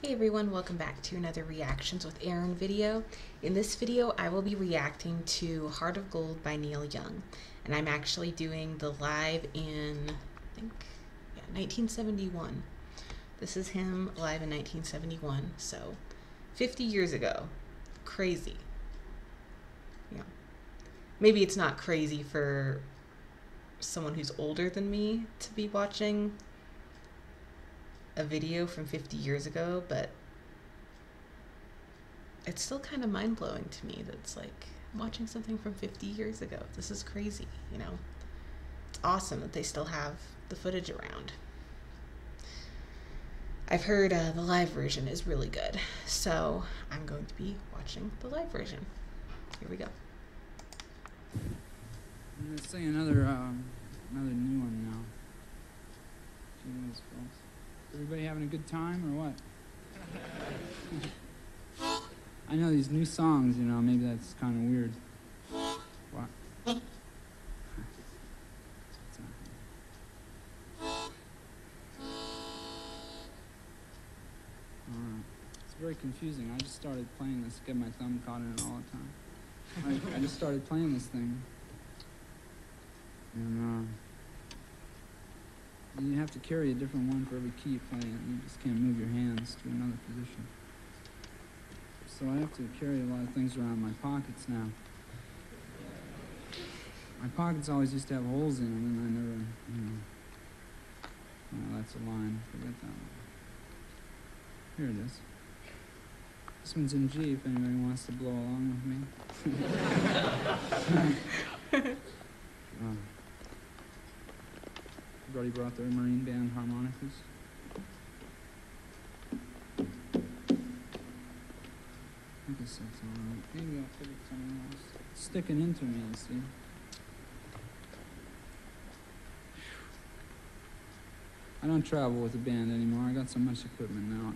Hey everyone, welcome back to another Reactions with Aaron video. In this video, I will be reacting to Heart of Gold by Neil Young. And I'm actually doing the live in, 1971. This is him live in 1971, so 50 years ago. Crazy. Yeah. Maybe it's not crazy for someone who's older than me to be watching a video from 50 years ago, but it's still kind of mind-blowing to me that it's like I'm watching something from 50 years ago. This is crazy, you know. It's awesome that they still have the footage around. I've heard the live version is really good, so I'm going to be watching the live version. Here we go. I'm gonna sing another new one now. Jingle Bells. Everybody having a good time or what? I know these new songs, you know, maybe that's kind of weird. What? Alright. It's very confusing. I just started playing this, get my thumb caught in it all the time. I just started playing this thing. And you have to carry a different one for every key you play. You just can't move your hands to another position. So I have to carry a lot of things around my pockets now. My pockets always used to have holes in them, and I never, you know. Oh, that's a line. Forget that one. Here it is. This one's in G if anybody wants to blow along with me. Everybody brought their Marine Band harmonicas. I guess that's all right. Maybe I'll put it somewhere else. It's sticking into me, you see. I don't travel with a band anymore. I got so much equipment now.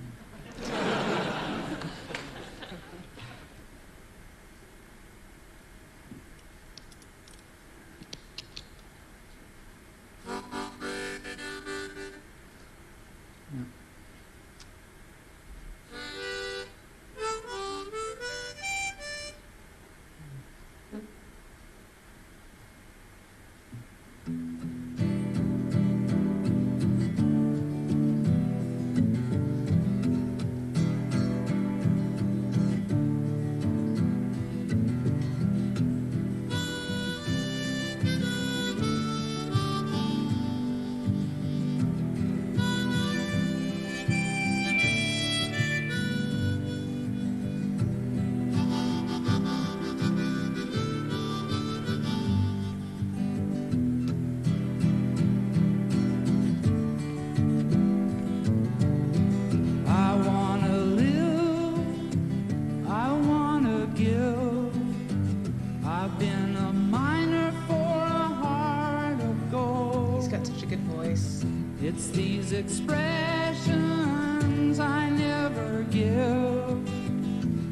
It's these expressions I never give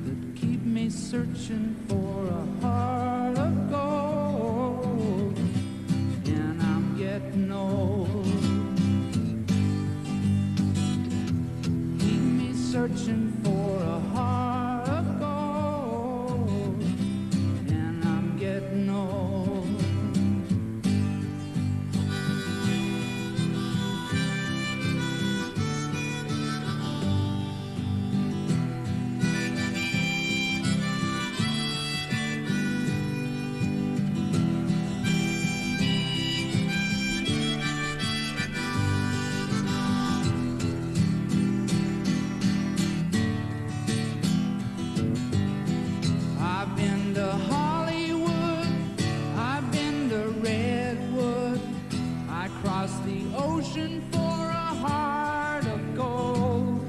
that keep me searching for a heart of gold. And I'm getting old. Keep me searching for a heart of gold. And I'm getting old. For a heart of gold.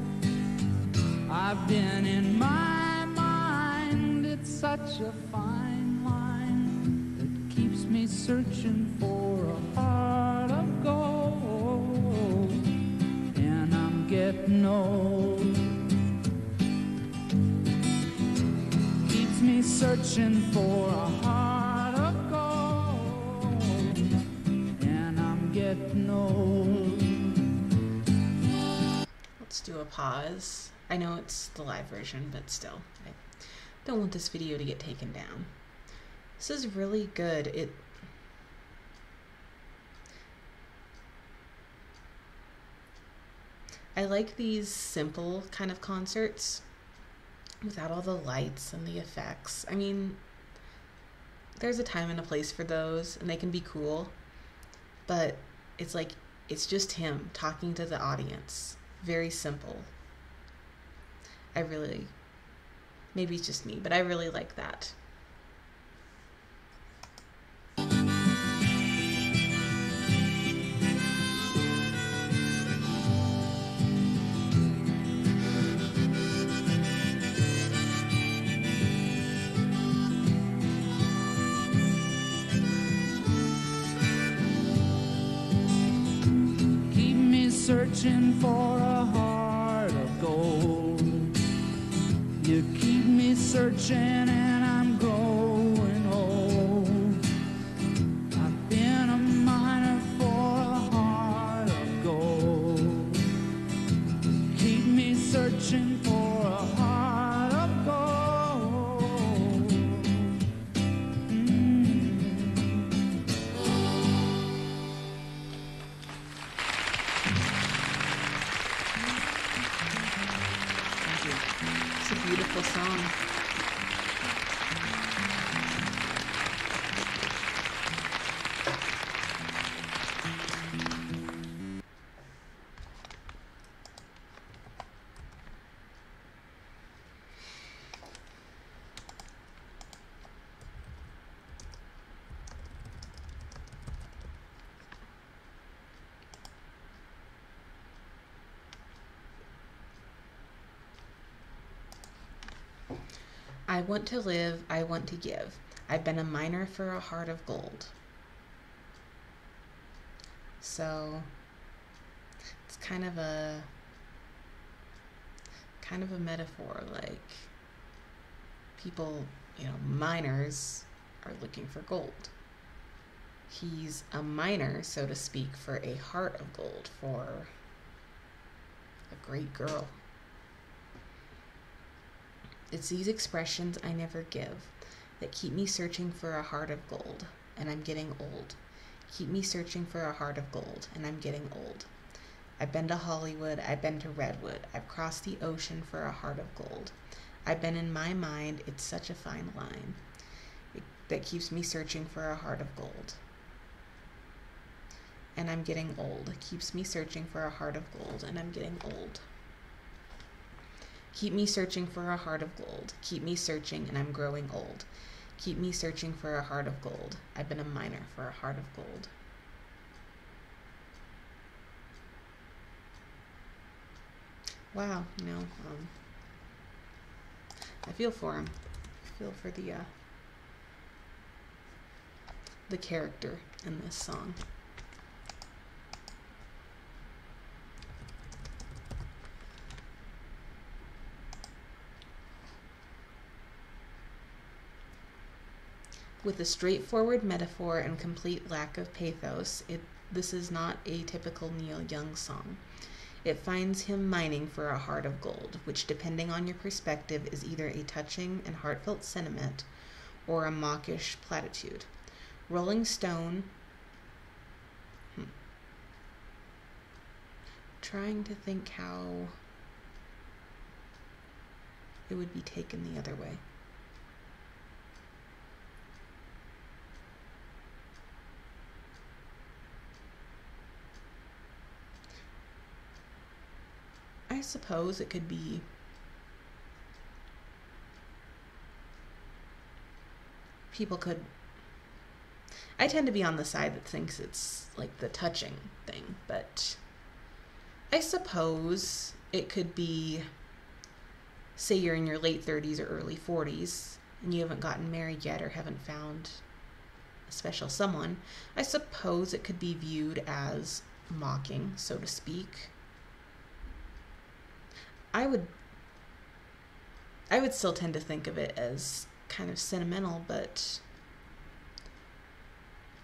I've been in my mind, it's such a fine line that keeps me searching for a heart of gold. And I'm getting old. Keeps me searching for a heart of gold. And I'm getting old. do a pause. I know it's the live version, but still, I don't want this video to get taken down. This is really good. I like these simple kind of concerts without all the lights and the effects. I mean, there's a time and a place for those, and they can be cool, but it's like, it's just him talking to the audience. Very simple. Maybe it's just me, but I really like that. Keep me searching for a heart of gold. You keep me searching and I'm growing old. I've been a miner for a heart of gold. Keep me searching for a heart of gold. It's a beautiful song. I want to live, I want to give. I've been a miner for a heart of gold. So it's kind of a metaphor, like people, miners are looking for gold. He's a miner, so to speak, for a heart of gold, for a great girl. It's these expressions I never give that keep me searching for a heart of gold, and I'm getting old. Keep me searching for a heart of gold, and I'm getting old. I've been to Hollywood, I've been to Redwood, I've crossed the ocean for a heart of gold. I've been in my mind, it's such a fine line that keeps me searching for a heart of gold. And I'm getting old. Keeps me searching for a heart of gold, and I'm getting old. Keep me searching for a heart of gold. Keep me searching, and I'm growing old. Keep me searching for a heart of gold. I've been a miner for a heart of gold. Wow, I feel for him. I feel for the character in this song. With a straightforward metaphor and complete lack of pathos, this is not a typical Neil Young song. It finds him mining for a heart of gold, which, depending on your perspective, is either a touching and heartfelt sentiment or a mawkish platitude. Rolling Stone... Trying to think how it would be taken the other way. I suppose it could be I tend to be on the side that thinks it's like the touching thing, but I suppose it could be, say you're in your late 30s or early 40s and you haven't gotten married yet or haven't found a special someone. I suppose it could be viewed as mocking, so to speak. I would still tend to think of it as kind of sentimental, but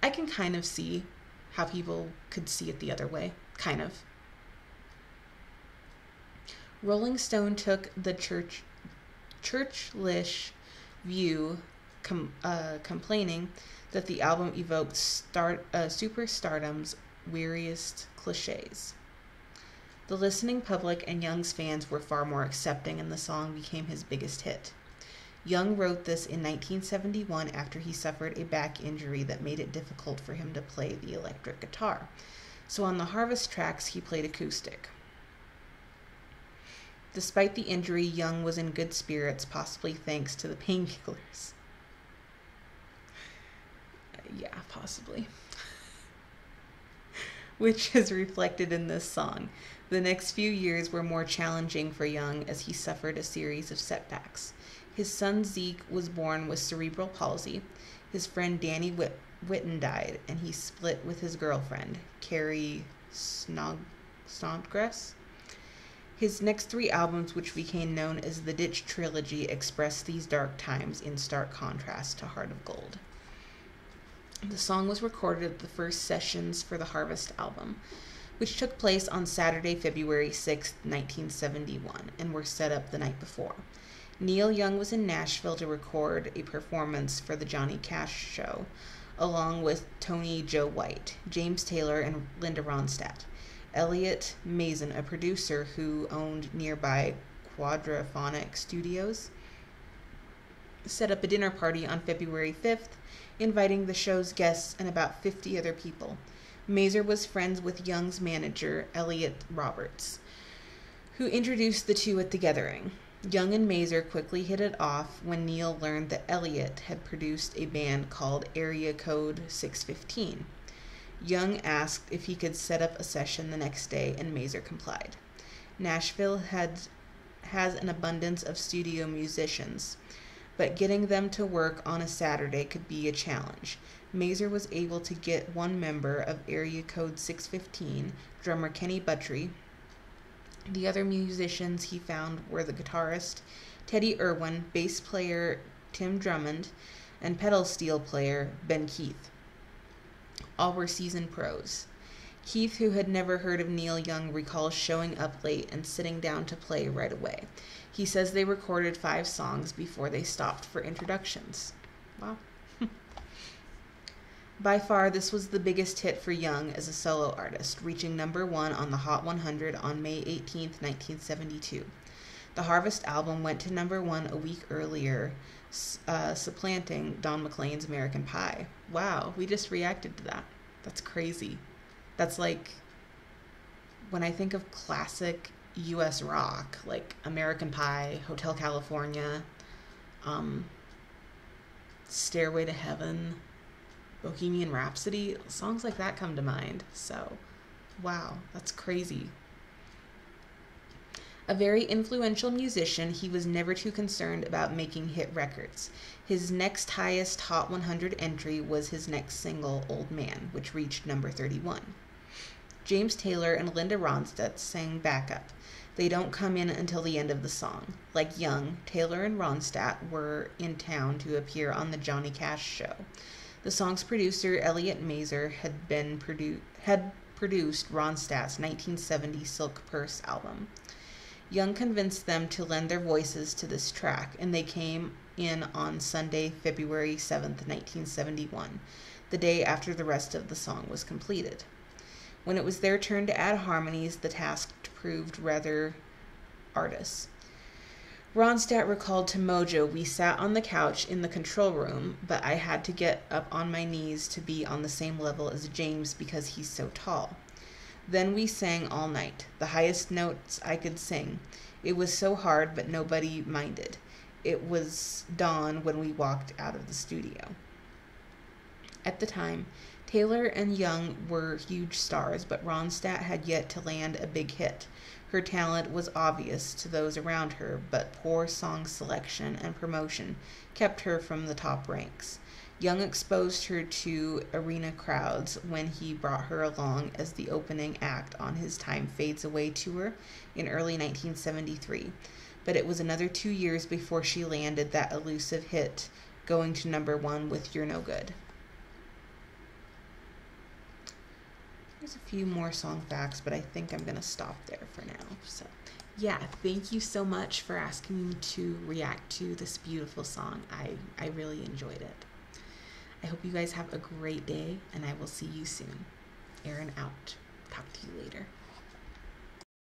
I can kind of see how people could see it the other way, kind of. Rolling Stone took the churchlish view, complaining that the album evoked superstardom's weariest cliches. The listening public and Young's fans were far more accepting, and the song became his biggest hit. Young wrote this in 1971 after he suffered a back injury that made it difficult for him to play the electric guitar. So on the Harvest tracks, he played acoustic. Despite the injury, Young was in good spirits, possibly thanks to the painkillers. Yeah, possibly. Which is reflected in this song. The next few years were more challenging for Young as he suffered a series of setbacks. His son Zeke was born with cerebral palsy. His friend Danny Whitten died, and he split with his girlfriend, Carrie Snodgrass. His next 3 albums, which became known as the Ditch Trilogy, express these dark times in stark contrast to Heart of Gold. The song was recorded at the first sessions for the Harvest album, which took place on Saturday, February 6, 1971, and were set up the night before. Neil Young was in Nashville to record a performance for the Johnny Cash show, along with Tony Joe White, James Taylor, and Linda Ronstadt. Elliot Mason, a producer who owned nearby Quadraphonic Studios, set up a dinner party on February 5th, inviting the show's guests and about 50 other people. Mazer was friends with Young's manager, Elliot Roberts, who introduced the two at the gathering. Young and Mazer quickly hit it off when Neil learned that Elliot had produced a band called Area Code 615. Young asked if he could set up a session the next day, and Mazer complied. Nashville has an abundance of studio musicians, but getting them to work on a Saturday could be a challenge. Mazer was able to get one member of Area Code 615, drummer Kenny Buttrey. The other musicians he found were the guitarist Teddy Irwin, bass player Tim Drummond, and pedal steel player Ben Keith. All were seasoned pros. Keith, who had never heard of Neil Young, recalls showing up late and sitting down to play right away. He says they recorded 5 songs before they stopped for introductions. Wow. By far, this was the biggest hit for Young as a solo artist, reaching number 1 on the Hot 100 on May 18, 1972. The Harvest album went to number 1 a week earlier, supplanting Don McLean's American Pie. Wow, we just reacted to that. That's crazy. That's like, when I think of classic U.S. rock, like American Pie, Hotel California, Stairway to Heaven, Bohemian Rhapsody, songs like that come to mind. So, wow, that's crazy. A very influential musician, he was never too concerned about making hit records. His next highest Hot 100 entry was his next single, Old Man, which reached number 31. James Taylor and Linda Ronstadt sang backup. They don't come in until the end of the song. Like Young, Taylor and Ronstadt were in town to appear on the Johnny Cash show. The song's producer, Elliot Mazer, had produced Ronstadt's 1970 Silk Purse album. Young convinced them to lend their voices to this track, and they came in on Sunday, February 7th, 1971, the day after the rest of the song was completed. When it was their turn to add harmonies, the task proved rather arduous. Ronstadt recalled to Mojo, "We sat on the couch in the control room, but I had to get up on my knees to be on the same level as James because he's so tall. Then we sang all night, the highest notes I could sing. It was so hard, but nobody minded. It was dawn when we walked out of the studio." At the time, Taylor and Young were huge stars, but Ronstadt had yet to land a big hit. Her talent was obvious to those around her, but poor song selection and promotion kept her from the top ranks. Young exposed her to arena crowds when he brought her along as the opening act on his Time Fades Away tour in early 1973, but it was another 2 years before she landed that elusive hit, going to number 1 with You're No Good. There's a few more song facts, but I think I'm going to stop there for now. So, yeah, thank you so much for asking me to react to this beautiful song. I really enjoyed it. I hope you guys have a great day, and I will see you soon. Erin out. Talk to you later.